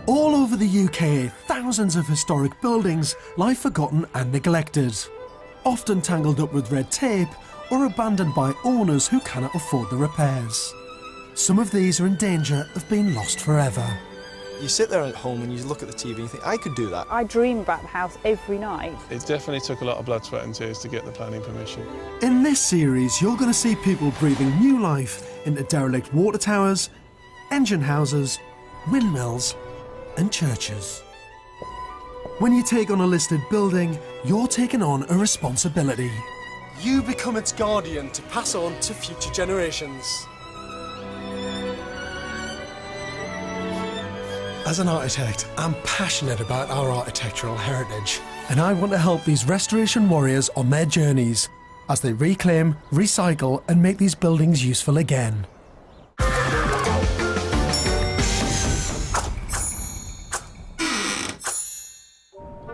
All over the UK, thousands of historic buildings lie forgotten and neglected, often tangled up with red tape or abandoned by owners who cannot afford the repairs. Some of these are in danger of being lost forever. You sit there at home and you look at the TV and you think, I could do that. I dream about the house every night. It definitely took a lot of blood, sweat and tears to get the planning permission. In this series, you're going to see people breathing new life into derelict water towers, engine houses, windmills and churches. When you take on a listed building, you're taking on a responsibility. You become its guardian to pass on to future generations. As an architect, I'm passionate about our architectural heritage, and I want to help these restoration warriors on their journeys as they reclaim, recycle and make these buildings useful again.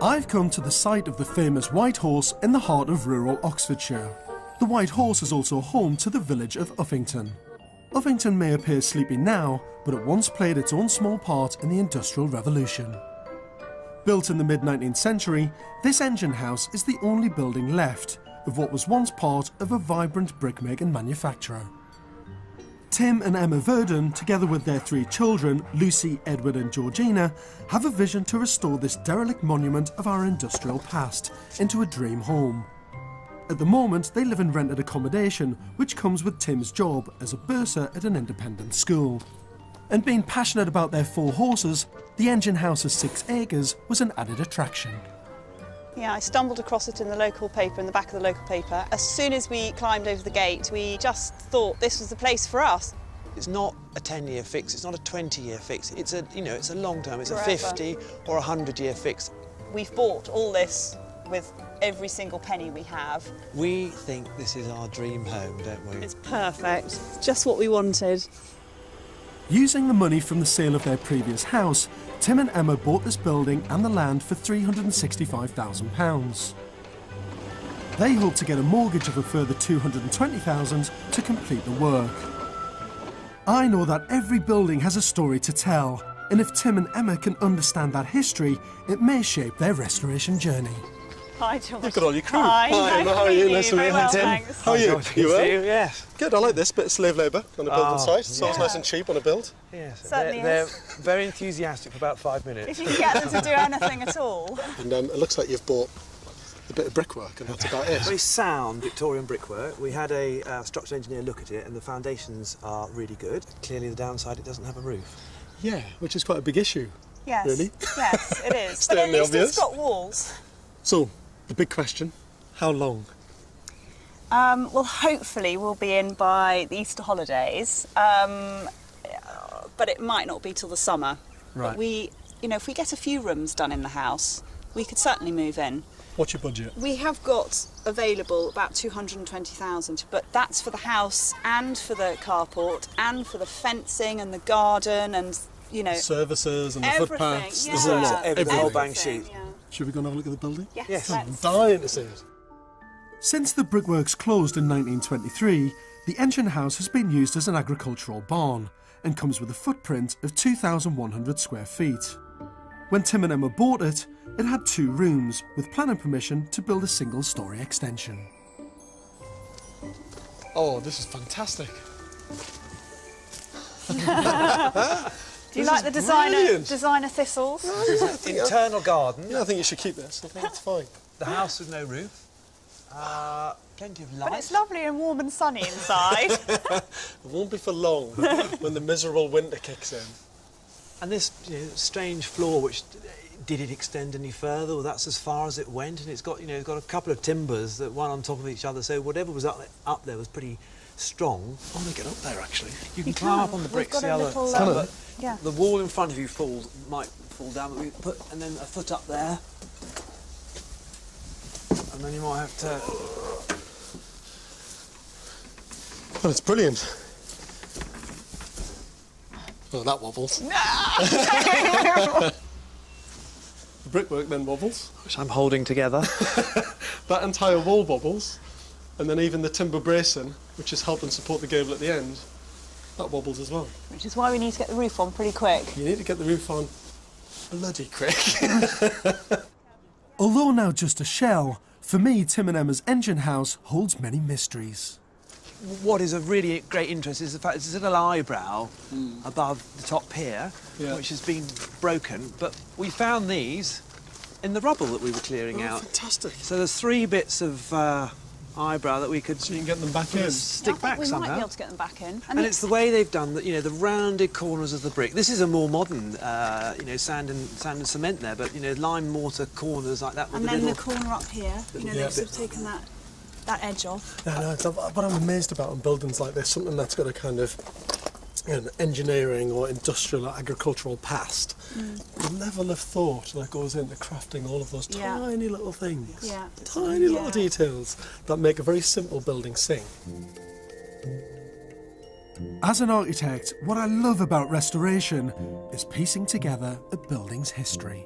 I've come to the site of the famous White Horse in the heart of rural Oxfordshire. The White Horse is also home to the village of Uffington. Uffington may appear sleepy now, but it once played its own small part in the Industrial Revolution. Built in the mid-19th century, this engine house is the only building left of what was once part of a vibrant brickmaking manufacturer. Tim and Emma Verdon, together with their 3 children, Lucy, Edward and Georgina, have a vision to restore this derelict monument of our industrial past into a dream home. At the moment, they live in rented accommodation, which comes with Tim's job as a bursar at an independent school. And being passionate about their 4 horses, the engine house's 6 acres was an added attraction. Yeah, I stumbled across it in the local paper, in the back of the local paper. As soon as we climbed over the gate, we just thought this was the place for us. It's not a 10-year fix, it's not a 20-year fix. It's a, it's a long term, it's Forever. a 50 or a 100-year fix. We've bought all this with every single penny we have. We think this is our dream home, don't we? It's perfect. It's just what we wanted. Using the money from the sale of their previous house, Tim and Emma bought this building and the land for £365,000. They hope to get a mortgage of a further £220,000 to complete the work. I know that every building has a story to tell, and if Tim and Emma can understand that history, it may shape their restoration journey. Hi, George. Look at all your crew. Hi, Emma, how are you? Nice to meet Very you. well, Tim. thanks. How are you? You well? Yes. Good, I like this bit of slave labour on a building site. It's always nice and cheap on a build. Yes. Certainly They're is. very enthusiastic for about 5 minutes. If you can get them to do anything at all. And it looks like you've bought a bit of brickwork and that's about it. Very sound Victorian brickwork. We had a structural engineer look at it and the foundations are really good. Clearly the downside, it doesn't have a roof. Yeah, which is quite a big issue. Yes. Really? Yes, it is. But Staring at the least obvious. it's got walls. So, the big question, how long? Well, hopefully we'll be in by the Easter holidays, but it might not be till the summer. Right. But we, if we get a few rooms done in the house, we could certainly move in. What's your budget? We have got available about 220,000, but that's for the house and for the carport and for the fencing and the garden and, Services and the everything. footpaths. Yeah. There's a lot. Every whole bang Everything, sheet. yeah. Should we go and have a look at the building? Yes. I'm Let's. dying to see it. Since the brickworks closed in 1923, the engine house has been used as an agricultural barn and comes with a footprint of 2,100 square feet. When Tim and Emma bought it, it had 2 rooms with planning permission to build a single-storey extension. Oh, this is fantastic. Do you This like the is brilliant. designer thistles? Internal garden. Yeah, I think you should keep this. I think it's fine. The house with no roof. Plenty of light. But it's lovely and warm and sunny inside. It won't be for long when the miserable winter kicks in. And this strange floor, which did it extend any further? Well, that's as far as it went, and it's got it's got a couple of timbers that one on top of each other. So whatever was up there was pretty strong. I want to get up there actually. You can climb up on the bricks We've the got a other little, side, but yeah. the wall in front of you might fall down. But we put and then a foot up there, and then you might have to. Well, it's brilliant. Oh, that wobbles. The brickwork then wobbles. Which I'm holding together. That entire wall wobbles. And then even the timber bracing, which is helping support the gable at the end, that wobbles as well. Which is why we need to get the roof on pretty quick. You need to get the roof on bloody quick. Although now just a shell, for me, Tim and Emma's engine house holds many mysteries. What is of really great interest is the fact there's a little eyebrow above the top pier, which has been broken, but we found these in the rubble that we were clearing out. Fantastic. So there's 3 bits of eyebrow that we could So you can get them back in. stick back we somehow. might be able to get them back in. And it's the way they've done that, you know, the rounded corners of the brick. This is a more modern, you know, sand and cement there, but, you know, lime mortar corners like that. With and the then little... the corner up here, you know, they've sort of taken that edge off. No, no, it's what I'm amazed about in buildings like this, something that's got a kind of engineering or industrial or agricultural past. The level of thought that goes into crafting all of those tiny little things, tiny little details that make a very simple building sing. As an architect, what I love about restoration is piecing together a building's history.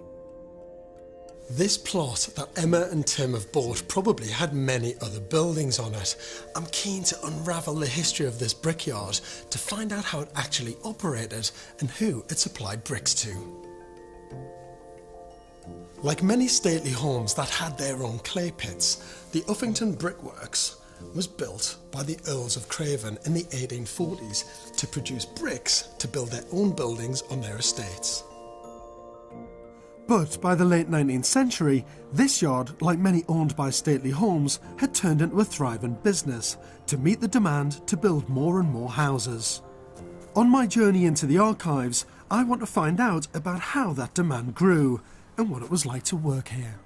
This plot that Emma and Tim have bought probably had many other buildings on it. I'm keen to unravel the history of this brickyard to find out how it actually operated and who it supplied bricks to. Like many stately homes that had their own clay pits, the Uffington Brickworks was built by the Earls of Craven in the 1840s to produce bricks to build their own buildings on their estates. But by the late 19th century, this yard, like many owned by stately homes, had turned into a thriving business to meet the demand to build more and more houses. On my journey into the archives, I want to find out about how that demand grew and what it was like to work here.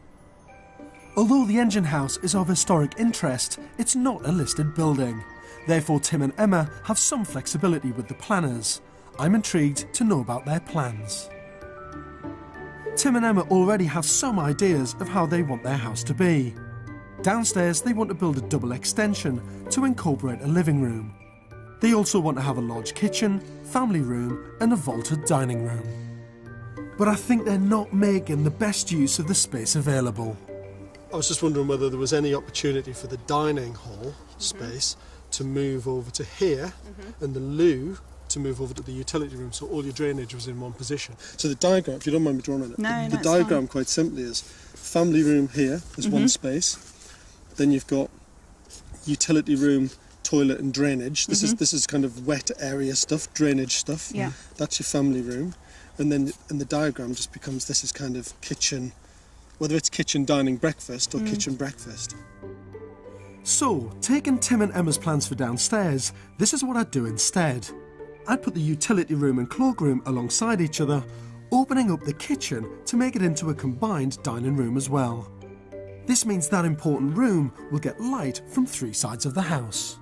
Although the engine house is of historic interest, it's not a listed building. Therefore, Tim and Emma have some flexibility with the planners. I'm intrigued to know about their plans. Tim and Emma already have some ideas of how they want their house to be. Downstairs, they want to build a double extension to incorporate a living room. They also want to have a large kitchen, family room, and a vaulted dining room. But I think they're not making the best use of the space available. I was just wondering whether there was any opportunity for the dining hall space to move over to here and the loo to move over to the utility room, so all your drainage was in one position. So the diagram, if you don't mind me drawing on it, the diagram quite simply is family room here is one space, then you've got utility room, toilet and drainage. This is kind of wet area stuff, drainage stuff. Yeah. That's your family room, and then in the diagram just becomes this is kind of kitchen, whether it's kitchen, dining, breakfast or kitchen, breakfast. So, taking Tim and Emma's plans for downstairs, this is what I'd do instead. I'd put the utility room and cloakroom alongside each other, opening up the kitchen to make it into a combined dining room as well. This means that important room will get light from 3 sides of the house.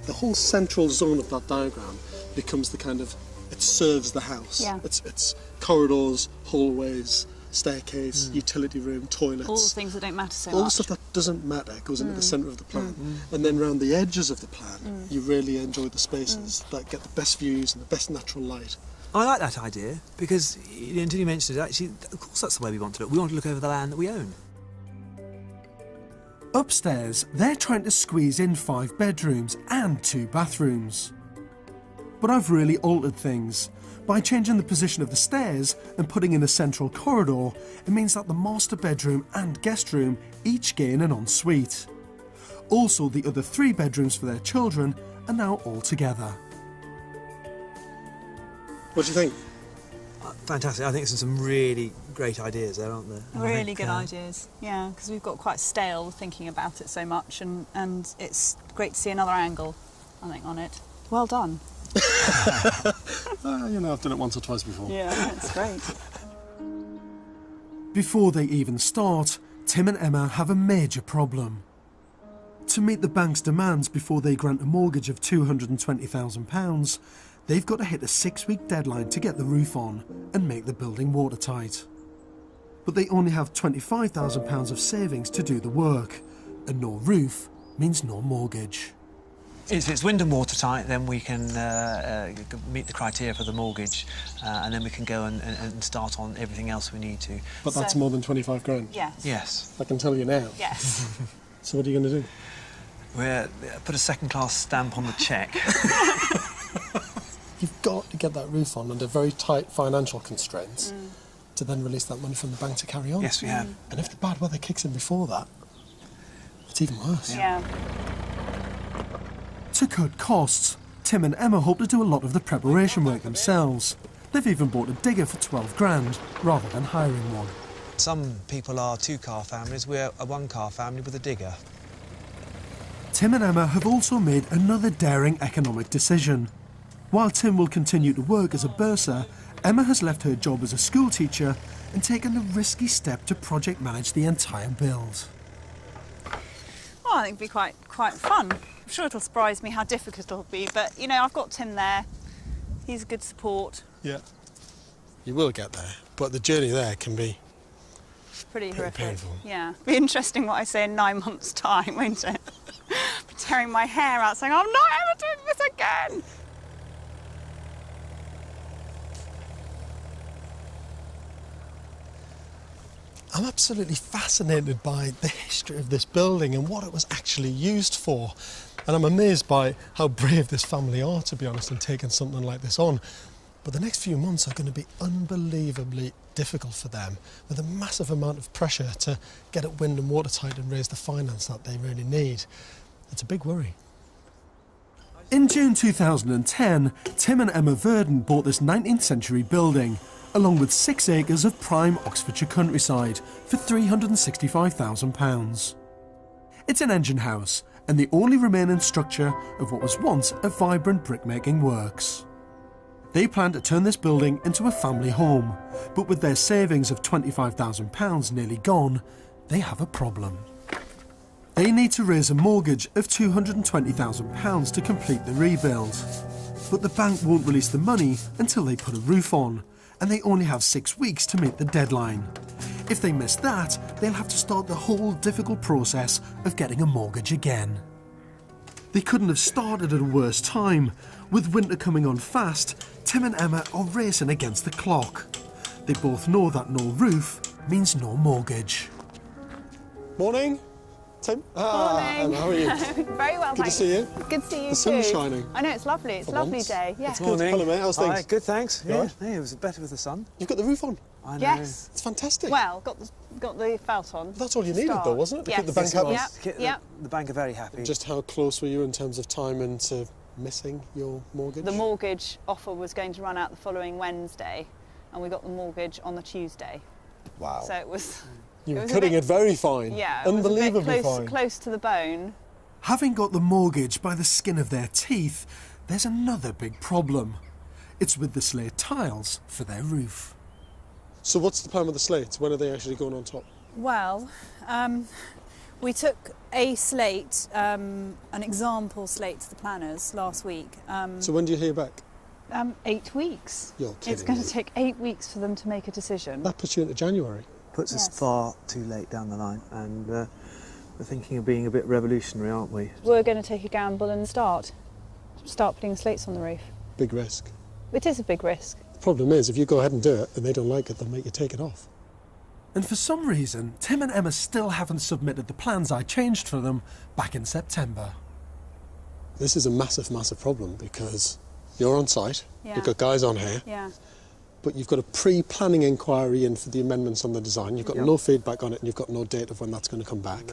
The whole central zone of that diagram becomes the kind of, it serves the house. Yeah. It's corridors, hallways, staircase, utility room, toilets. All the things that don't matter so all much. the stuff that doesn't matter goes into the centre of the plan. And then around the edges of the plan, you really enjoy the spaces that get the best views and the best natural light. I like that idea because, until you mentioned it, actually, of course that's the way we want to look. We want to look over the land that we own. Upstairs, they're trying to squeeze in 5 bedrooms and 2 bathrooms. But I've really altered things. By changing the position of the stairs and putting in a central corridor, it means that the master bedroom and guest room each gain an ensuite. Also, the other 3 bedrooms for their children are now all together. What do you think? Fantastic. I think there's some really great ideas there, aren't there? Really good ideas, yeah, because we've got quite stale thinking about it so much, and it's great to see another angle, I think, on it. Well done. You know, I've done it once or twice before. Yeah, that's great. Before they even start, Tim and Emma have a major problem. To meet the bank's demands before they grant a mortgage of £220,000, they've got to hit a 6-week deadline to get the roof on and make the building watertight. But they only have £25,000 of savings to do the work, and no roof means no mortgage. If it's wind and watertight, then we can meet the criteria for the mortgage, and then we can go and start on everything else we need to. But that's more than 25 grand. Yes. Yes. I can tell you now. Yes. So what are you going to do? We'll put a second-class stamp on the cheque. You've got to get that roof on under very tight financial constraints. to then release that money from the bank to carry on. Yes, we have. And if the bad weather kicks in before that, it's even worse. Yeah. To cut costs, Tim and Emma hope to do a lot of the preparation work themselves. They've even bought a digger for 12 grand, rather than hiring one. Some people are two-car families. We're a one-car family with a digger. Tim and Emma have also made another daring economic decision. While Tim will continue to work as a bursar, Emma has left her job as a school teacher and taken the risky step to project manage the entire build. Well, I think it'll be quite fun. I'm sure it'll surprise me how difficult it'll be, but, you know, I've got Tim there. He's a good support. Yeah. You will get there, but the journey there can be Pretty horrific. painful. Yeah. Be interesting what I say in 9 months' time, won't it? Be tearing my hair out saying, I'm not ever doing this again! I'm absolutely fascinated by the history of this building and what it was actually used for. And I'm amazed by how brave this family are, to be honest, in taking something like this on. But the next few months are going to be unbelievably difficult for them, with a massive amount of pressure to get it wind and watertight and raise the finance that they really need. It's a big worry. In June 2010, Tim and Emma Verdon bought this 19th century building, along with 6 acres of prime Oxfordshire countryside, for £365,000. It's an engine house, and the only remaining structure of what was once a vibrant brickmaking works. They plan to turn this building into a family home, but with their savings of £25,000 nearly gone, they have a problem. They need to raise a mortgage of £220,000 to complete the rebuild. But the bank won't release the money until they put a roof on, and they only have 6 weeks to meet the deadline. If they miss that, they'll have to start the whole difficult process of getting a mortgage again. They couldn't have started at a worse time. With winter coming on fast, Tim and Emma are racing against the clock. They both know that no roof means no mortgage. Morning, Tim. Morning. How are you? Very well, Good to thanks. see you. Good to see you The too. sun's shining. I know, it's lovely. It's a For lovely once. day. Yeah. It's good. Hello, mate. How's things? Hi, good, thanks. You Yeah, all right? yeah, it was better with the sun. You've got the roof on. I know. Yes. It's fantastic. Well, got the felt on. That's all you needed, Start. though, wasn't it? To Yes. keep the bank Yes, it happy. was. Yep, The- yep. The bank are very happy. Just how close were you in terms of time into missing your mortgage? The mortgage offer was going to run out the following Wednesday, and we got the mortgage on the Tuesday. Wow. So it was. You it were was a cutting bit- it very fine. Yeah, it was a bit Unbelievably fine. close to the bone. Having got the mortgage by the skin of their teeth, there's another big problem. It's with the slate tiles for their roof. So what's the plan with the slates? When are they actually going on top? Well, we took a slate, an example slate to the planners last week. So when do you hear back? 8 weeks. You're kidding It's going me. to take 8 weeks for them to make a decision. That puts you into January. Puts us Yes. far too late down the line, and we're thinking of being a bit revolutionary, aren't we? We're going to take a gamble and start putting slates on the roof. Big risk. It is a big risk. The problem is, if you go ahead and do it and they don't like it, they'll make you take it off. And for some reason, Tim and Emma still haven't submitted the plans I changed for them back in September. This is a massive, massive problem because you're on site, Yeah. you've got guys on here, Yeah. but you've got a pre-planning inquiry in for the amendments on the design. You've got Yeah. no feedback on it and you've got no date of when that's going to come back.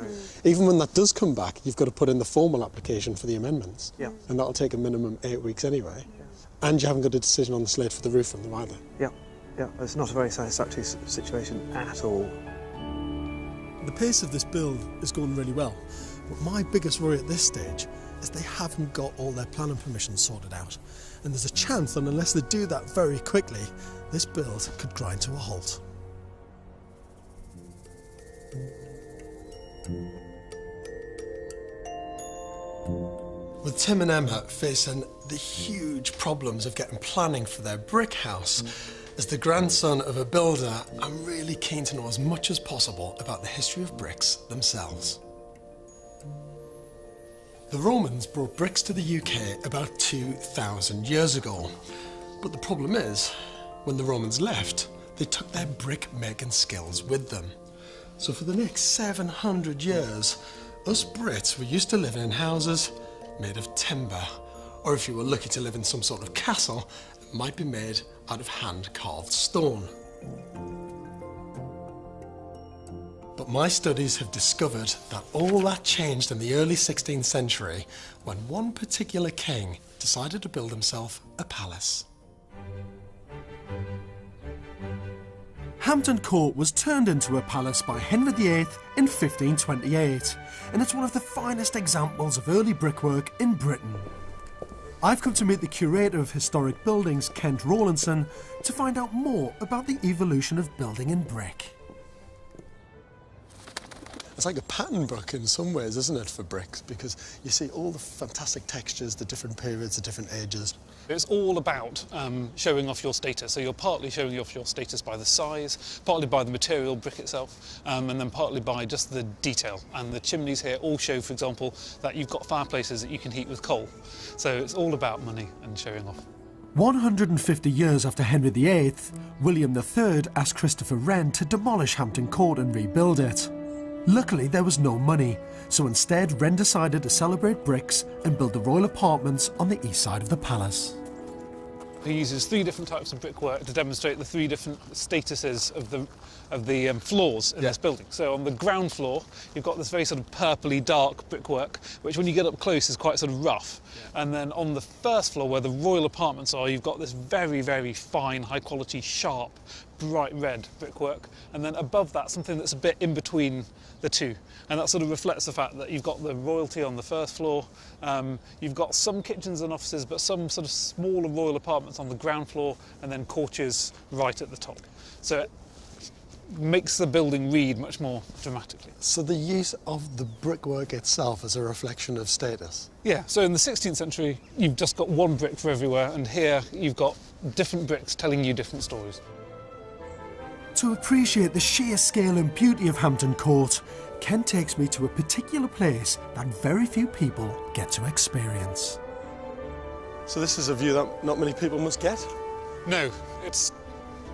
Even when that does come back, you've got to put in the formal application for the amendments. Yeah. And that'll take a minimum 8 weeks anyway. And you haven't got a decision on the slate for the roof from them either. Yeah, yeah. It's not a very satisfactory situation at all. The pace of this build is going really well, but my biggest worry at this stage is they haven't got all their planning permissions sorted out. And there's a chance that unless they do that very quickly, this build could grind to a halt. With Tim and Emma facing the huge problems of getting planning for their brick house, as the grandson of a builder, I'm really keen to know as much as possible about the history of bricks themselves. The Romans brought bricks to the UK about 2,000 years ago. But the problem is, when the Romans left, they took their brick-making skills with them. So for the next 700 years, us Brits were used to living in houses made of timber, or if you were lucky to live in some sort of castle, it might be made out of hand-carved stone. But my studies have discovered that all that changed in the early 16th century when one particular king decided to build himself a palace. Hampton Court was turned into a palace by Henry VIII in 1528, and it's one of the finest examples of early brickwork in Britain. I've come to meet the curator of historic buildings, Kent Rawlinson, to find out more about the evolution of building in brick. It's like a pattern book in some ways, isn't it, for bricks? Because you see all the fantastic textures, the different periods, the different ages. It's all about showing off your status. So you're partly showing off your status by the size, partly by the material, brick itself, and then partly by just the detail. And the chimneys here all show, for example, that you've got fireplaces that you can heat with coal. So it's all about money and showing off. 150 years after Henry VIII, William III asked Christopher Wren to demolish Hampton Court and rebuild it. Luckily, there was no money, so instead Wren decided to celebrate bricks and build the royal apartments on the east side of the palace. He uses 3 different types of brickwork to demonstrate the 3 different statuses of the floors in this building. So on the ground floor, you've got this very sort of purpley dark brickwork, which when you get up close is quite sort of rough. Yeah. And then on the first floor, where the royal apartments are, you've got this very, very fine, high quality, sharp, bright red brickwork. And then above that, something that's a bit in between the two. And that sort of reflects the fact that you've got the royalty on the first floor, you've got some kitchens and offices, but some sort of smaller royal apartments on the ground floor, and then courtiers right at the top. So it makes the building read much more dramatically. So the use of the brickwork itself as a reflection of status? Yeah, so in the 16th century, you've just got one brick for everywhere, and here you've got different bricks telling you different stories. To appreciate the sheer scale and beauty of Hampton Court, Ken takes me to a particular place that very few people get to experience. So this is a view that not many people must get? No, it's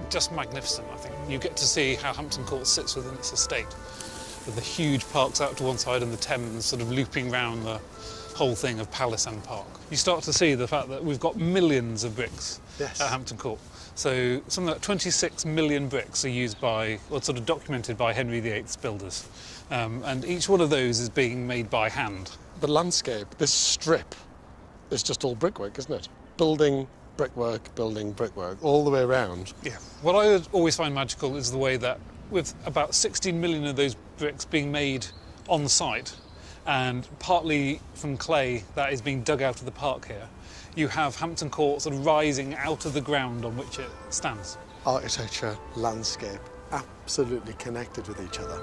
just magnificent, I think. You get to see how Hampton Court sits within its estate, with the huge parks out to one side and the Thames sort of looping round the whole thing of palace and park. You start to see the fact that we've got millions of bricks at Hampton Court. So something like 26 million bricks are used by, or sort of documented by Henry VIII's builders. And each one of those is being made by hand. The landscape, this strip, is just all brickwork, isn't it? Building, brickwork, all the way around. Yeah. What I always find magical is the way that with about 16 million of those bricks being made on site, and partly from clay that is being dug out of the park here, you have Hampton Court sort of rising out of the ground on which it stands. Architecture, landscape, absolutely connected with each other.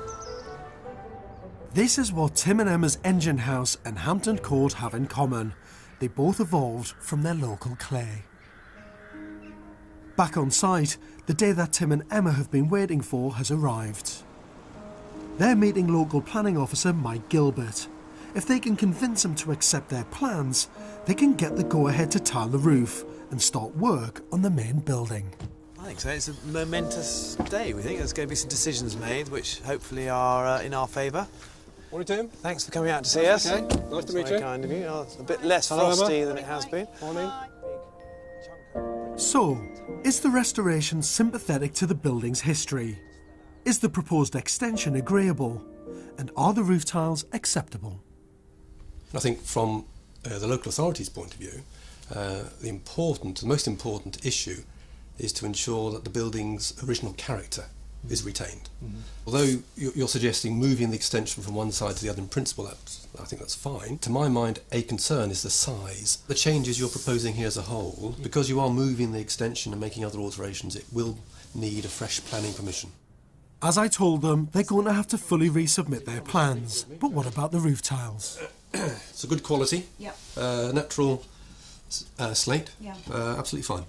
This is what Tim and Emma's engine house and Hampton Court have in common. They both evolved from their local clay. Back on site, the day that Tim and Emma have been waiting for has arrived. They're meeting local planning officer Mike Gilbert. If they can convince him to accept their plans, they can get the go-ahead to tile the roof and start work on the main building. I think so. It's a momentous day. We think there's going to be some decisions made which hopefully are in our favour. Morning, Tim. Thanks for coming out to see us. Okay. Nice to meet you. Very kind of you. Oh, it's a bit less frosty than it has been. Morning. So, is the restoration sympathetic to the building's history? Is the proposed extension agreeable? And are the roof tiles acceptable? I think from the local authority's point of view, the most important issue is to ensure that the building's original character is retained. Mm-hmm. Although you're suggesting moving the extension from one side to the other in principle, I think that's fine. To my mind, a concern is the size. The changes you're proposing here as a whole, because you are moving the extension and making other alterations, it will need a fresh planning permission. As I told them, they're going to have to fully resubmit their plans. But what about the roof tiles? It's a good quality, natural slate, absolutely fine.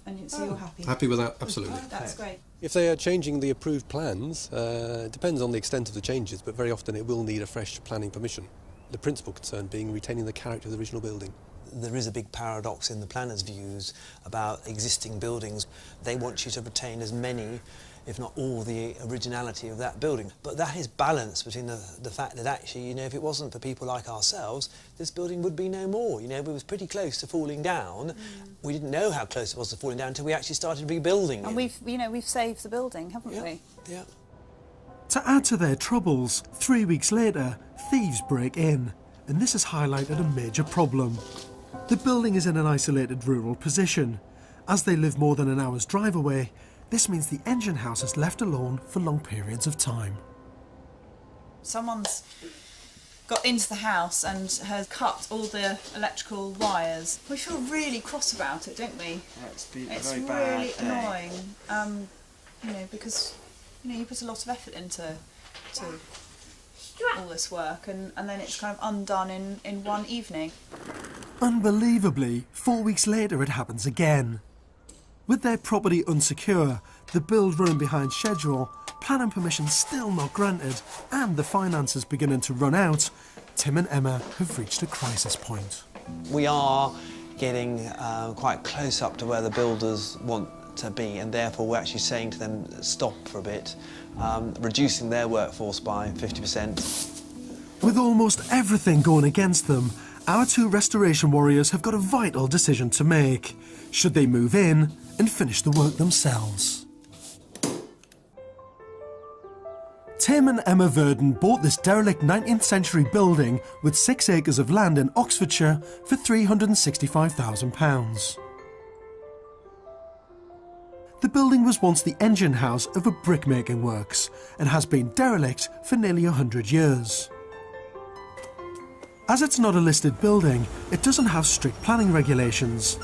And so you're happy? Happy with that, absolutely. That's great. If they are changing the approved plans, it depends on the extent of the changes, but very often it will need a fresh planning permission. The principal concern being retaining the character of the original building. There is a big paradox in the planners' views about existing buildings. They want you to retain as many, if not all, the originality of that building. But that is balanced between the fact that actually, you know, if it wasn't for people like ourselves, this building would be no more. You know, it was pretty close to falling down. Mm. We didn't know how close it was to falling down until we actually started rebuilding and it. we've saved the building, haven't we? Yeah. To add to their troubles, 3 weeks later, thieves break in, and this has highlighted a major problem. The building is in an isolated rural position. As they live more than an hour's drive away, this means the engine house is left alone for long periods of time. Someone's got into the house and has cut all the electrical wires. We feel really cross about it, don't we? Yeah, it's really annoying, you know, because you put a lot of effort into all this work, and then it's kind of undone in one evening. Unbelievably, 4 weeks later it happens again. With their property unsecure, the build running behind schedule, planning permission still not granted, and the finances beginning to run out, Tim and Emma have reached a crisis point. We are getting quite close up to where the builders want to be, and therefore we're actually saying to them stop for a bit, reducing their workforce by 50%. With almost everything going against them, our two restoration warriors have got a vital decision to make. Should they move in and finish the work themselves? Tim and Emma Verdon bought this derelict 19th century building with 6 acres of land in Oxfordshire for £365,000. The building was once the engine house of a brickmaking works and has been derelict for nearly 100 years. As it's not a listed building, it doesn't have strict planning regulations.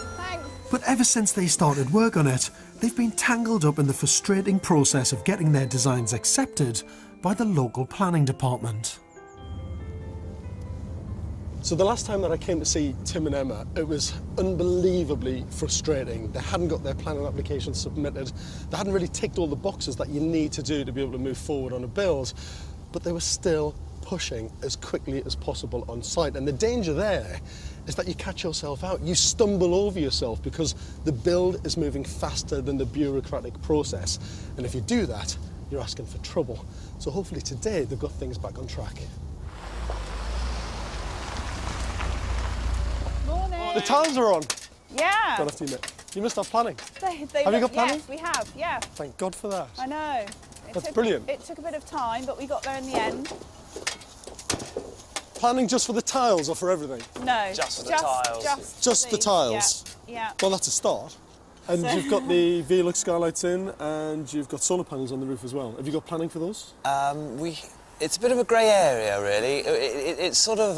But ever since they started work on it, they've been tangled up in the frustrating process of getting their designs accepted by the local planning department. So the last time that I came to see Tim and Emma, it was unbelievably frustrating. They hadn't got their planning application submitted. They hadn't really ticked all the boxes that you need to do to be able to move forward on a build, but they were still pushing as quickly as possible on site. And the danger there is that you catch yourself out. You stumble over yourself because the build is moving faster than the bureaucratic process. And if you do that, you're asking for trouble. So hopefully today they've got things back on track. Morning. The tiles are on. Yeah. Don't have to admit. You must have planning. They Have you got planning? Yes, we have, yeah. Thank God for that. I know. That's brilliant. It took a bit of time, but we got there in the end. Planning just for the tiles or for everything? No. Just for the tiles. Just the tiles? Yeah. Well, that's a start. And you've got the Velux skylights in, and you've got solar panels on the roof as well. Have you got planning for those? It's a bit of a grey area, really. It's sort of,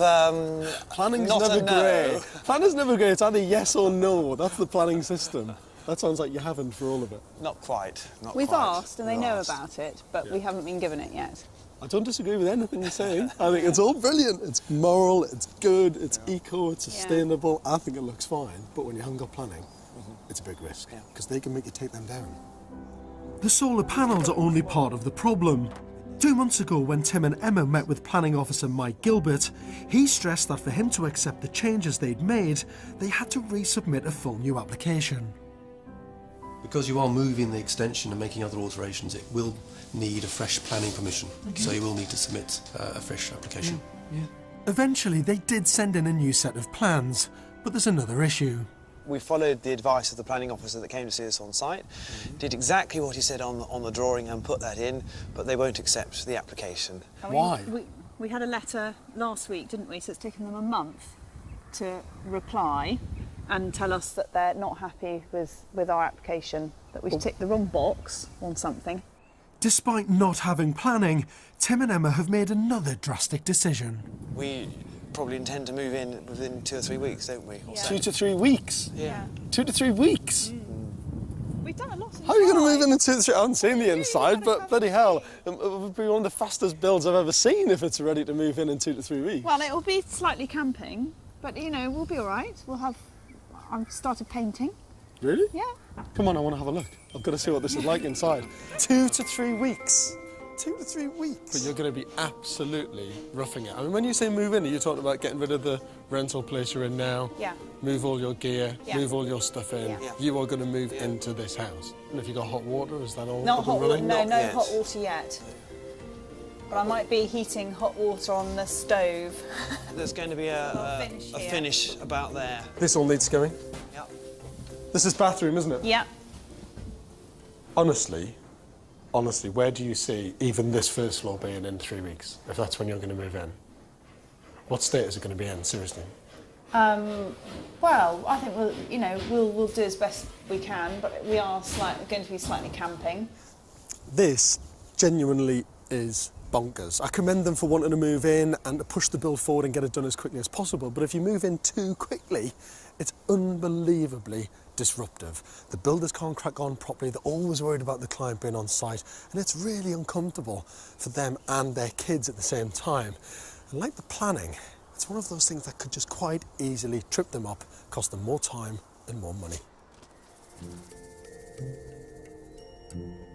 Planning's not never a no. grey. Planning's never grey. It's either yes or no. That's the planning system. That sounds like you haven't for all of it. Not quite. We've asked, and they know about it, but we haven't been given it yet. I don't disagree with anything you're saying. I think it's all brilliant. It's moral, it's good, it's eco, it's sustainable. I think it looks fine. But when you haven't got planning, it's a big risk, because they can make you take them down. The solar panels are only part of the problem. 2 months ago, when Tim and Emma met with planning officer Mike Gilbert, he stressed that for him to accept the changes they'd made, they had to resubmit a full new application. Because you are moving the extension and making other alterations, it will need a fresh planning permission. So you will need to submit a fresh application. Eventually, they did send in a new set of plans, but there's another issue. We followed the advice of the planning officer that came to see us on site, did exactly what he said on the drawing and put that in, but they won't accept the application. Why? We had a letter last week, didn't we? So it's taken them a month to reply and tell us that they're not happy with our application, that we've ticked the wrong box on something. Despite not having planning, Tim and Emma have made another drastic decision. We probably intend to move in within 2 or 3 weeks, don't we? Or so. 2 to 3 weeks? Yeah. 2 to 3 weeks? We've done a lot of How are you going to move in 2 to 3? I haven't seen the inside, but bloody hell, it would be one of the fastest builds I've ever seen if it's ready to move in 2 to 3 weeks. Well, it will be slightly camping, but, you know, we'll be all right. I've started painting. Really? Yeah. Come on, I want to have a look. I've got to see what this is like inside. 2 to 3 weeks. 2 to 3 weeks. But you're going to be absolutely roughing it. I mean, when you say move in, are you talking about getting rid of the rental place you're in now? Yeah. Move all your gear, Yeah. move all your stuff in. Yeah. You are going to move into this house. And if you've got hot water, is that all? Not up hot and water, running? no hot water yet. But I might be heating hot water on the stove. There's going to be a finish about there. This all needs going? Yep. This is bathroom, isn't it? Yeah. Honestly, honestly, where do you see even this first floor being in 3 weeks, if that's when you're going to move in? What state is it going to be in, seriously? Well, I think we'll do as best we can, but we are going to be slightly camping. This genuinely is bonkers. I commend them for wanting to move in and to push the build forward and get it done as quickly as possible, but if you move in too quickly, it's unbelievably disruptive. The builders can't crack on properly, they're always worried about the client being on site, and it's really uncomfortable for them and their kids at the same time. And like the planning, it's one of those things that could just quite easily trip them up, cost them more time and more money.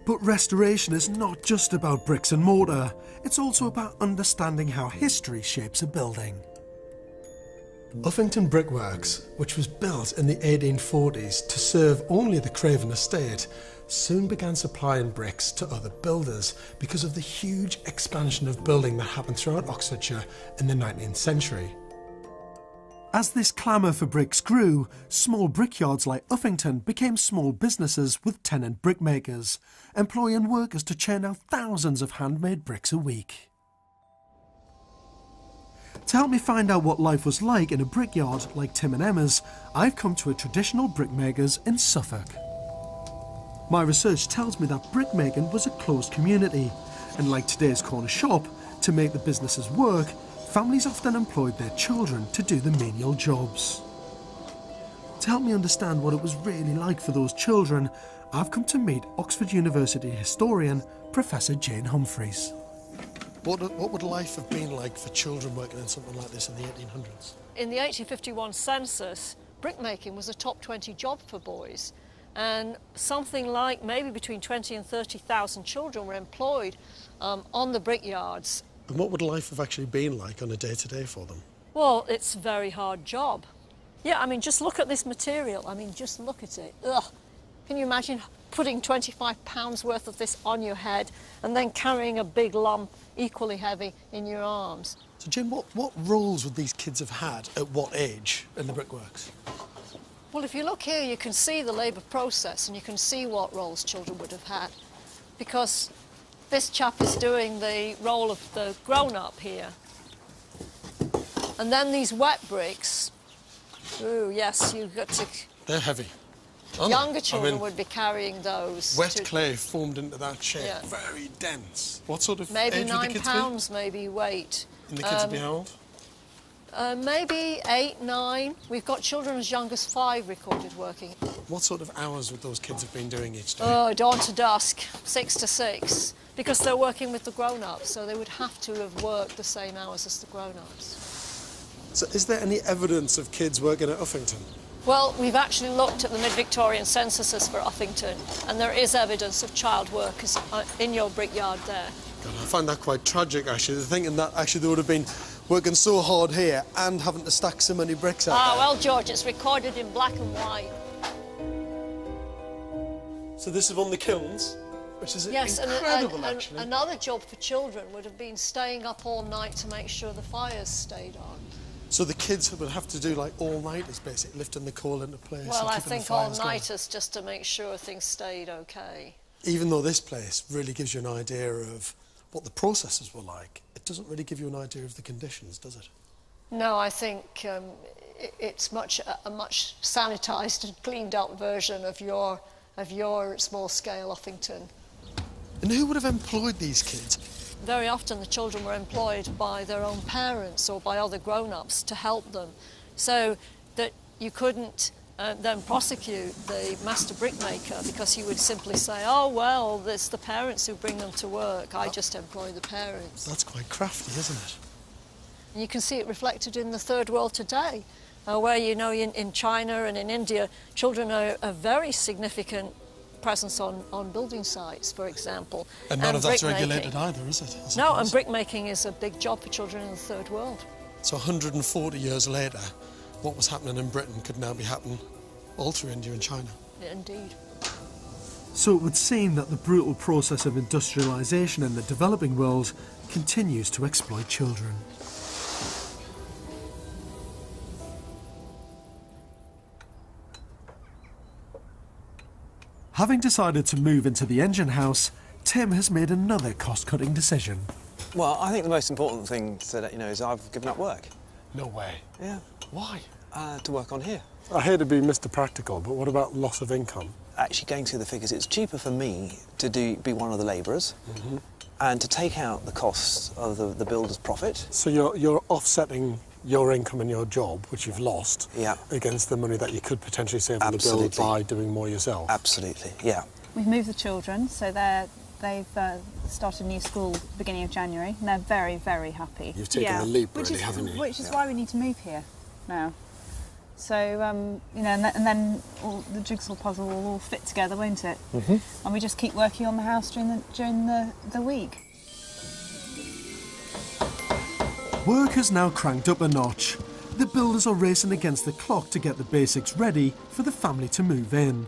But restoration is not just about bricks and mortar, it's also about understanding how history shapes a building. Uffington Brickworks, which was built in the 1840s to serve only the Craven estate, soon began supplying bricks to other builders because of the huge expansion of building that happened throughout Oxfordshire in the 19th century. As this clamour for bricks grew, small brickyards like Uffington became small businesses with tenant brickmakers, employing workers to churn out thousands of handmade bricks a week. To help me find out what life was like in a brickyard like Tim and Emma's, I've come to a traditional brickmakers in Suffolk. My research tells me that brickmaking was a closed community, and like today's corner shop, to make the businesses work, families often employed their children to do the menial jobs. To help me understand what it was really like for those children, I've come to meet Oxford University historian Professor Jane Humphreys. What would life have been like for children working in something like this in the 1800s? In the 1851 census, brickmaking was a top 20 job for boys, and something like maybe between 20 and 30,000 children were employed on the brickyards. And what would life have actually been like on a day-to-day for them? Well, it's a very hard job. Yeah, I mean, just look at this material. I mean, just look at it. Ugh. Can you imagine putting 25 pounds worth of this on your head and then carrying a big lump equally heavy in your arms? So, Jim, what roles would these kids have had at what age in the brickworks? Well, if you look here, you can see the labour process and you can see what roles children would have had, because this chap is doing the role of the grown-up here. And then these wet bricks, ooh, yes, you've got to... They're heavy. Younger children would be carrying those. Wet clay formed into that shape, yeah. Very dense. What sort of maybe age would the kids be? 9 pounds, maybe, weight. And the kids would be how old? Maybe 8, 9. We've got children as young as 5 recorded working. What sort of hours would those kids have been doing each day? Oh, dawn to dusk, 6 to 6, because they're working with the grown-ups, so they would have to have worked the same hours as the grown-ups. So is there any evidence of kids working at Uffington? Well, we've actually looked at the mid-Victorian censuses for Uffington, and there is evidence of child workers in your brickyard there. God, I find that quite tragic, actually, thinking that actually they would have been working so hard here and having to stack so many bricks out there. Well, George, it's recorded in black and white. So this is on the kilns, which is incredible, actually. Another job for children would have been staying up all night to make sure the fires stayed on. So the kids would have to do like all-nighters, basically, lifting the coal into place. Well, and I keeping think the fires all-nighters just to make sure things stayed okay. Even though this place really gives you an idea of what the processes were like, it doesn't really give you an idea of the conditions, does it? No, I think it's a much sanitised and cleaned up version of your small-scale Uffington. And who would have employed these kids? Very often the children were employed by their own parents or by other grown-ups to help them, so that you couldn't then prosecute the master brickmaker, because he would simply say, oh, well, it's the parents who bring them to work, I just employ the parents. That's quite crafty, isn't it? And you can see it reflected in the third world today, where, you know, in China and in India, children are a very significant presence on building sites, for example. And none of that's regulated either, is it? No, and brickmaking is a big job for children in the third world. So 140 years later, what was happening in Britain could now be happening all through India and China. Indeed. So it would seem that the brutal process of industrialisation in the developing world continues to exploit children. Having decided to move into the engine house, Tim has made another cost-cutting decision. Well, I think the most important thing to let you know is I've given up work. No way. Yeah. Why? To work on here. I hate to be Mr. Practical, but what about loss of income? Actually, going through the figures, it's cheaper for me to be one of the labourers and to take out the costs of the builder's profit. So you're offsetting your income and your job, which you've lost, against the money that you could potentially save on the build by doing more yourself. Absolutely, yeah. We've moved the children, so they've started a new school beginning of January, and they're very, very happy. You've taken the leap, really, haven't you? Which is why we need to move here now. So, you know, and then all the jigsaw puzzle will all fit together, won't it? And we just keep working on the house during the week. Work has now cranked up a notch. The builders are racing against the clock to get the basics ready for the family to move in.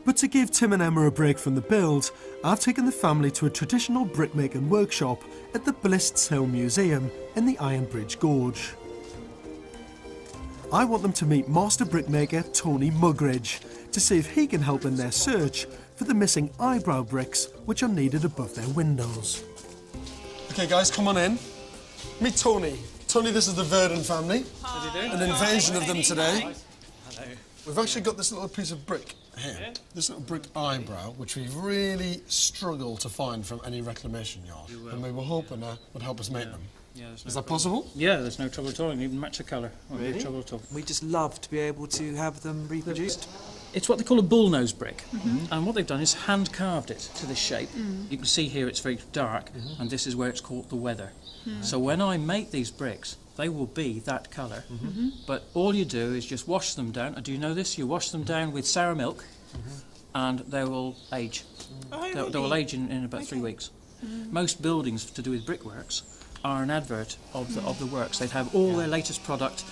But to give Tim and Emma a break from the build, I've taken the family to a traditional brickmaking workshop at the Blists Hill Museum in the Iron Bridge Gorge. I want them to meet master brickmaker Tony Mugridge to see if he can help in their search for the missing eyebrow bricks which are needed above their windows. Okay, guys, come on in. Meet Tony. Tony, this is the Verdon family. An invasion of them today. Hello. We've actually got this little piece of brick here. This little brick eyebrow, which we've really struggled to find from any reclamation yard. And we were hoping that would help us make them. Yeah, is that possible? Yeah, there's no trouble at all. You can even match the colour. Won't be trouble at all. We just love to be able to have them reproduced. It's what they call a bullnose brick, and what they've done is hand carved it to this shape. You can see here it's very dark, and this is where it's caught the weather. So when I make these bricks, they will be that colour. But all you do is just wash them down. Do you know this? You wash them down with sour milk, and they will age. They will age in about 3 weeks. Most buildings to do with brickworks are an advert of the works. They'd have all their latest product,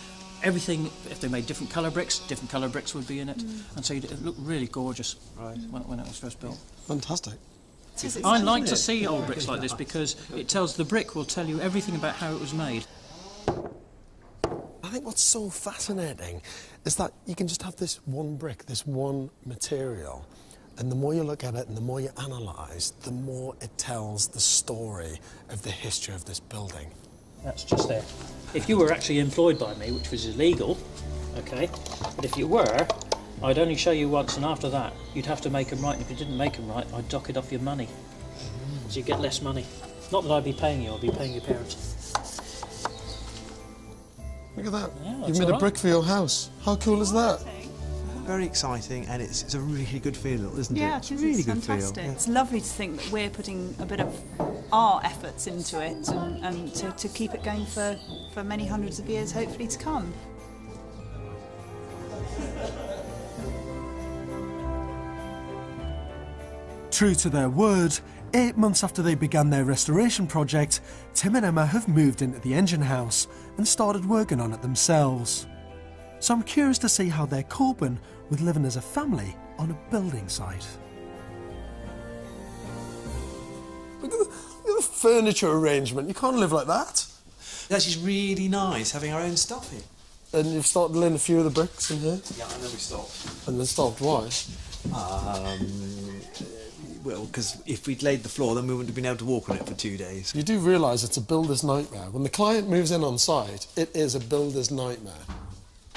everything. If they made different colour bricks would be in it, and so it looked really gorgeous when it was first built. Fantastic. I like to see old bricks like this because the brick will tell you everything about how it was made. I think what's so fascinating is that you can just have this one brick, this one material, and the more you look at it and the more you analyse, the more it tells the story of the history of this building. That's just there. If you were actually employed by me, which was illegal, okay, but if you were, I'd only show you once, and after that, you'd have to make them right, and if you didn't make them right, I'd dock it off your money. So you get less money. Not that I'd be paying you, I'd be paying your parents. Look at that. Yeah, You've made a brick for your house. How cool is that? Very exciting, and it's a really good feel, isn't it? Yeah, it's a really good fantastic. feel. It's lovely to think that we're putting a bit of our efforts into it and to keep it going for many hundreds of years, hopefully, to come. True to their word, 8 months after they began their restoration project, Tim and Emma have moved into the engine house and started working on it themselves. So I'm curious to see how they're coping with living as a family on a building site. Look at the furniture arrangement. You can't live like that. It's actually really nice having our own stuff here. And you've started laying a few of the bricks in here? Yeah, and then we stopped. And then stopped. Why? Well, because if we'd laid the floor, then we wouldn't have been able to walk on it for 2 days. You do realise it's a builder's nightmare. When the client moves in on site, it is a builder's nightmare.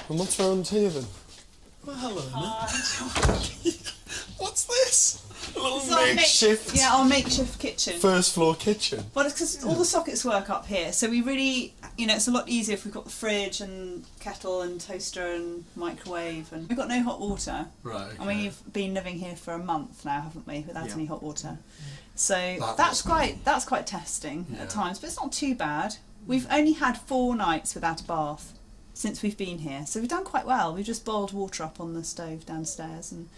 And what's around here then? Well, hello, Emma. What's this? A little makeshift... our makeshift kitchen. First floor kitchen. Well, it's because all the sockets work up here, so we really, it's a lot easier if we've got the fridge and kettle and toaster and microwave, and we've got no hot water. Right. Okay. I mean, we've been living here for a month now, haven't we, without any hot water? So that's quite testing at times, but it's not too bad. We've only had 4 nights without a bath since we've been here, so we've done quite well. We've just boiled water up on the stove downstairs and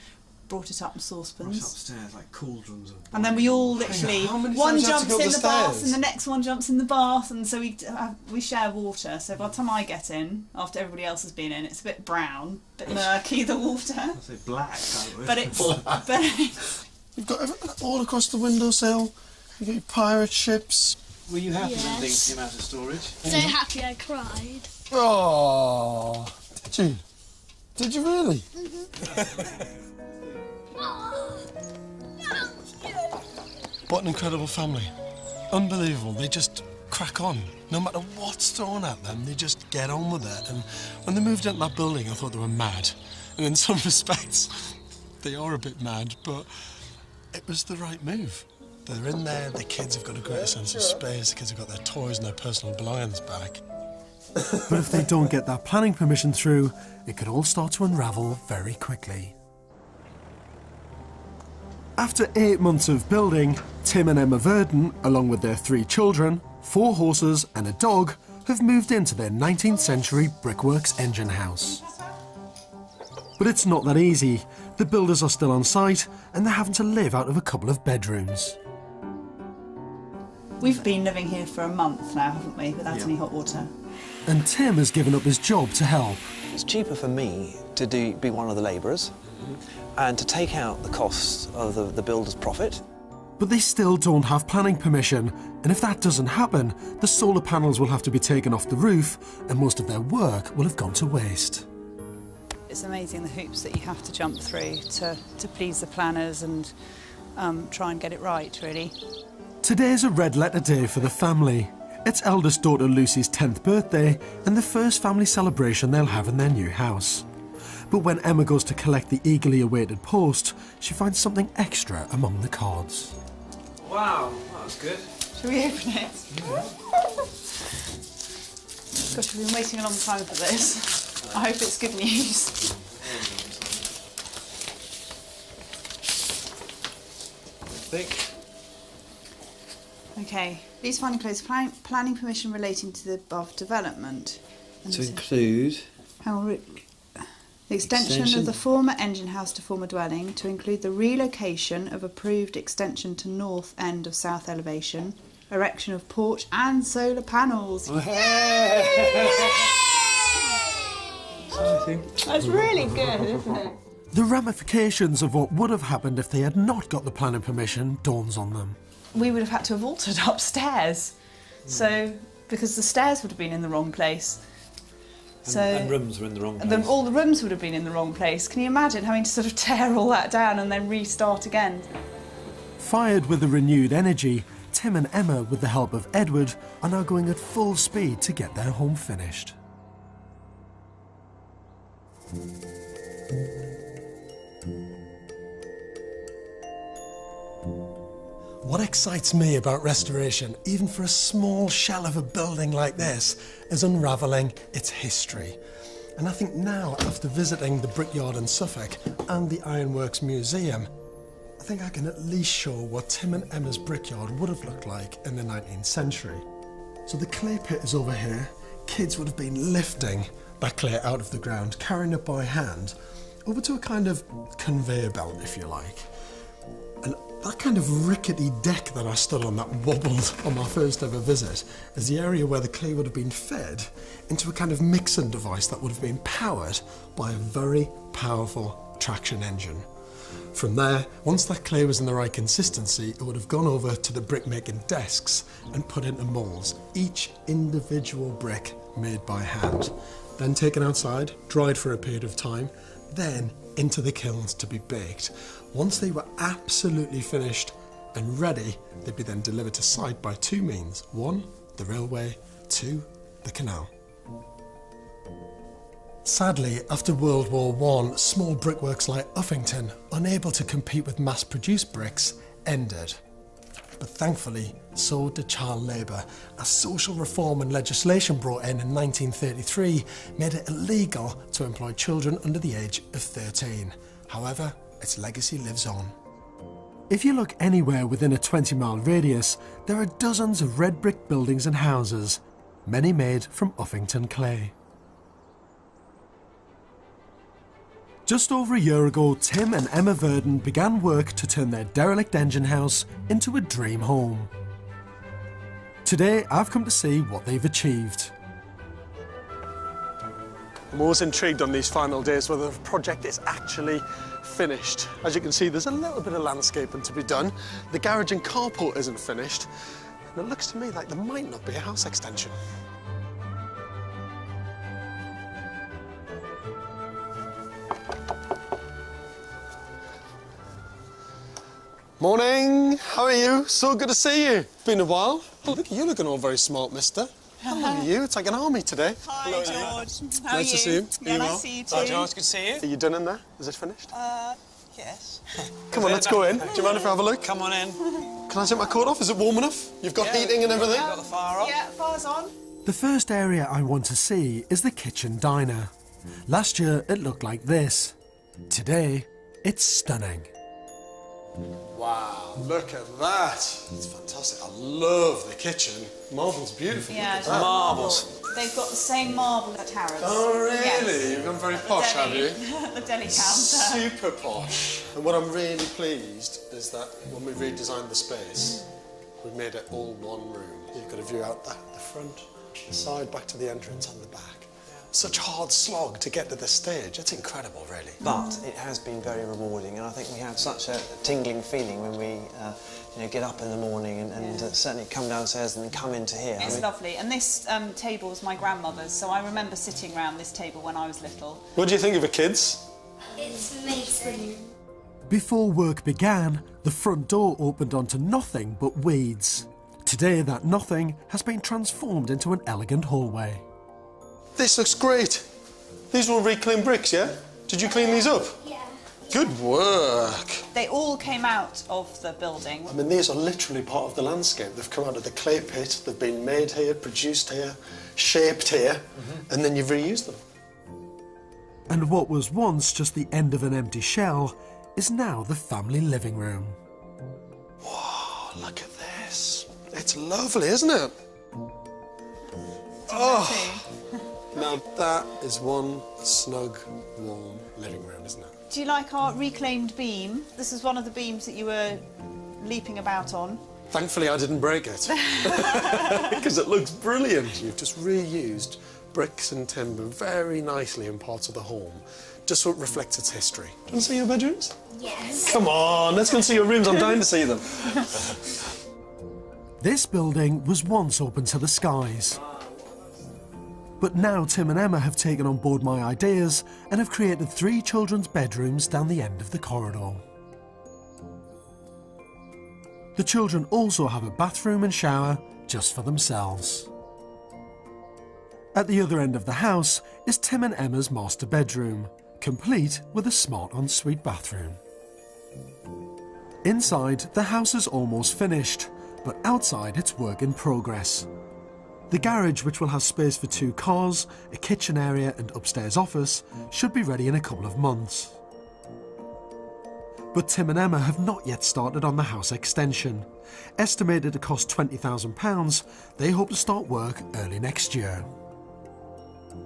brought it up in saucepans. Upstairs, like cauldrons. And then we all literally, one jumps in the bath and the next one jumps in the bath, and so we share water. So by the time I get in, after everybody else has been in, it's a bit brown, a bit murky, the water. I say black, don't we? But it's... You've got all across the windowsill. You got your pirate ships. Were you happy when things came out of storage? So happy I cried. Oh, did you? Did you really? Oh, that was good. What an incredible family. Unbelievable. They just crack on. No matter what's thrown at them, they just get on with it. And when they moved into that building, I thought they were mad. And in some respects, they are a bit mad, but it was the right move. They're in there, the kids have got a greater sense of space, the kids have got their toys and their personal belongings back. But if they don't get that planning permission through, it could all start to unravel very quickly. After 8 months of building, Tim and Emma Verdon, along with their 3 children, 4 horses and a dog, have moved into their 19th century brickworks engine house. But it's not that easy. The builders are still on site and they're having to live out of a couple of bedrooms. We've been living here for a month now, haven't we, without any hot water? And Tim has given up his job to help. It's cheaper for me to be one of the labourers and to take out the costs of the builder's profit. But they still don't have planning permission, and if that doesn't happen, the solar panels will have to be taken off the roof and most of their work will have gone to waste. It's amazing the hoops that you have to jump through to please the planners and try and get it right, really. Today's a red letter day for the family. It's eldest daughter Lucy's 10th birthday and the first family celebration they'll have in their new house. But when Emma goes to collect the eagerly awaited post, she finds something extra among the cards. Wow, that was good. Shall we open it? Yeah. Gosh, we've been waiting a long time for this. I hope it's good news. Thick. Okay, please find and close planning permission relating to the above development. And To include... hang on, the extension of the former engine house to former dwelling, to include the relocation of approved extension to north end of south elevation, erection of porch and solar panels. That's really good, isn't it? The ramifications of what would have happened if they had not got the planning permission dawns on them. We would have had to have altered upstairs, so because the stairs would have been in the wrong place. And rooms were in the wrong place. All the rooms would have been in the wrong place. Can you imagine having to sort of tear all that down and then restart again? Fired with a renewed energy, Tim and Emma, with the help of Edward, are now going at full speed to get their home finished. What excites me about restoration, even for a small shell of a building like this, is unravelling its history. And I think now, after visiting the Brickyard in Suffolk and the Ironworks Museum, I think I can at least show what Tim and Emma's brickyard would have looked like in the 19th century. So the clay pit is over here. Kids would have been lifting that clay out of the ground, carrying it by hand, over to a kind of conveyor belt, if you like. And that kind of rickety deck that I stood on that wobbled on my first ever visit is the area where the clay would have been fed into a kind of mixing device that would have been powered by a very powerful traction engine. From there, once that clay was in the right consistency, it would have gone over to the brickmaking desks and put into moulds, each individual brick made by hand. Then taken outside, dried for a period of time, then into the kilns to be baked. Once they were absolutely finished and ready, they'd be then delivered to site by 2 means. 1, the railway, 2, the canal. Sadly, after World War I, small brickworks like Uffington, unable to compete with mass-produced bricks, ended. But thankfully, so did child labour, as social reform and legislation brought in 1933 made it illegal to employ children under the age of 13. However, its legacy lives on. If you look anywhere within a 20-mile radius, there are dozens of red brick buildings and houses, many made from Uffington clay. Just over a year ago, Tim and Emma Verdon began work to turn their derelict engine house into a dream home. Today, I've come to see what they've achieved. I'm always intrigued on these final days whether the project is actually finished. As you can see, there's a little bit of landscaping to be done. The garage and carport isn't finished. And it looks to me like there might not be a house extension. Morning, how are you? So good to see you. Been a while. Oh, look, you're looking all very smart, mister. Hello, you. It's like an army today. Hi, Hello, George. How are nice to see you. Yeah, Are you nice well? to see you too. Hi, George. Good to see you. Are you done in there? Is it finished? Yes. Come on, let's go in. Do you mind if I have a look? Come on in. Can I take my coat off? Is it warm enough? You've got heating and everything? Got the fire on? Yeah, fire's on. The first area I want to see is the kitchen diner. Last year it looked like this. Today, it's stunning. Wow, look at that. It's fantastic. I love the kitchen. Marble's beautiful. Yeah, Look at that. Marbles. They've got the same marble at Harrods. Oh, really? Yes. You've gone very posh, have you? The deli counter. Super posh. And what I'm really pleased is that when we redesigned the space, we made it all one room. You've got a view out the front, the side, back to the entrance and the back. Such a hard slog to get to this stage. It's incredible, really. But it has been very rewarding, and I think we have such a tingling feeling when we get up in the morning and certainly come downstairs and then come into here. It's lovely. And this table was my grandmother's, so I remember sitting around this table when I was little. What do you think of it, kids? It's amazing. Before work began, the front door opened onto nothing but weeds. Today that nothing has been transformed into an elegant hallway. This looks great. These were reclaimed bricks, yeah? Did you clean these up? Yeah. Good work. They all came out of the building. I mean, these are literally part of the landscape. They've come out of the clay pit, they've been made here, produced here, shaped here, and then you've reused them. And what was once just the end of an empty shell is now the family living room. Whoa, look at this. It's lovely, isn't it? Oh, now that is one snug, warm living room, isn't it? Do you like our reclaimed beam? This is one of the beams that you were leaping about on. Thankfully, I didn't break it, because it looks brilliant. You've just reused bricks and timber very nicely in parts of the home, just so it reflects its history. Do you want to see your bedrooms? Yes. Come on, let's go and see your rooms. I'm dying to see them. This building was once open to the skies. But now Tim and Emma have taken on board my ideas and have created 3 children's bedrooms down the end of the corridor. The children also have a bathroom and shower just for themselves. At the other end of the house is Tim and Emma's master bedroom, complete with a smart ensuite bathroom. Inside, the house is almost finished, but outside it's work in progress. The garage, which will have space for 2 cars, a kitchen area and upstairs office, should be ready in a couple of months. But Tim and Emma have not yet started on the house extension. Estimated to cost £20,000, they hope to start work early next year.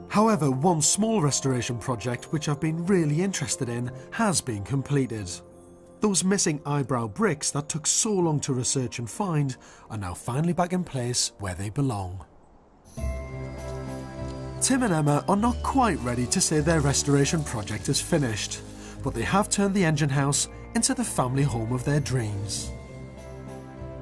However, one small restoration project which I've been really interested in has been completed. Those missing eyebrow bricks that took so long to research and find are now finally back in place where they belong. Tim and Emma are not quite ready to say their restoration project is finished, but they have turned the engine house into the family home of their dreams.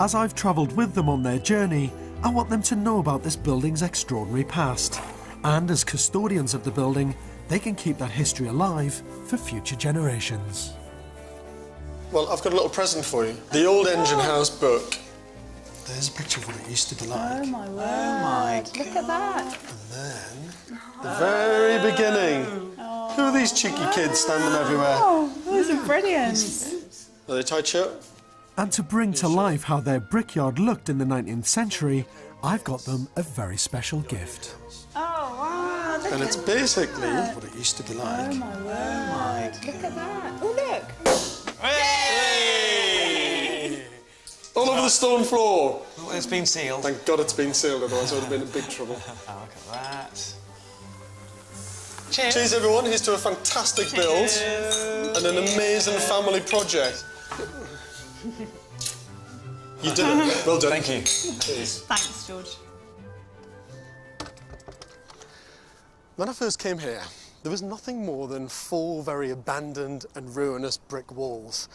As I've travelled with them on their journey, I want them to know about this building's extraordinary past, and as custodians of the building, they can keep that history alive for future generations. Well, I've got a little present for you. The old engine house book. There's a picture of what it used to be like. Oh my word. Oh my God. Look at that. And then, the very beginning. Who are these cheeky kids standing everywhere? Oh, those are brilliant. Are they tight shut? And to bring to life how their brickyard looked in the 19th century, I've got them a very special gift. Oh wow, look And it's at basically that. what it used to be like. Oh my word. Look at that. Oh look. Hey! All over the stone floor. Oh, it's been sealed. Thank God it's been sealed, otherwise I would have been in big trouble. Oh, look at that. Cheers. Cheers, everyone. Here's to a fantastic build and an amazing family project. You did it. Well done. Thank you. Cheers. Thanks, George. When I first came here, there was nothing more than 4 very abandoned and ruinous brick walls.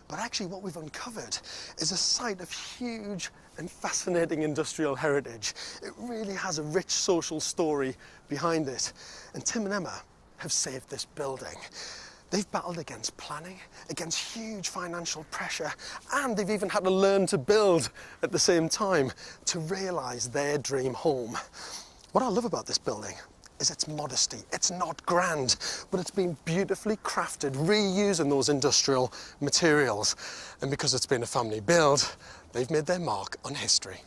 But actually what we've uncovered is a site of huge and fascinating industrial heritage. It really has a rich social story behind it. And Tim and Emma have saved this building. They've battled against planning, against huge financial pressure, and they've even had to learn to build at the same time to realise their dream home. What I love about this building is its modesty. It's not grand, but it's been beautifully crafted, reusing those industrial materials. And because it's been a family build, they've made their mark on history.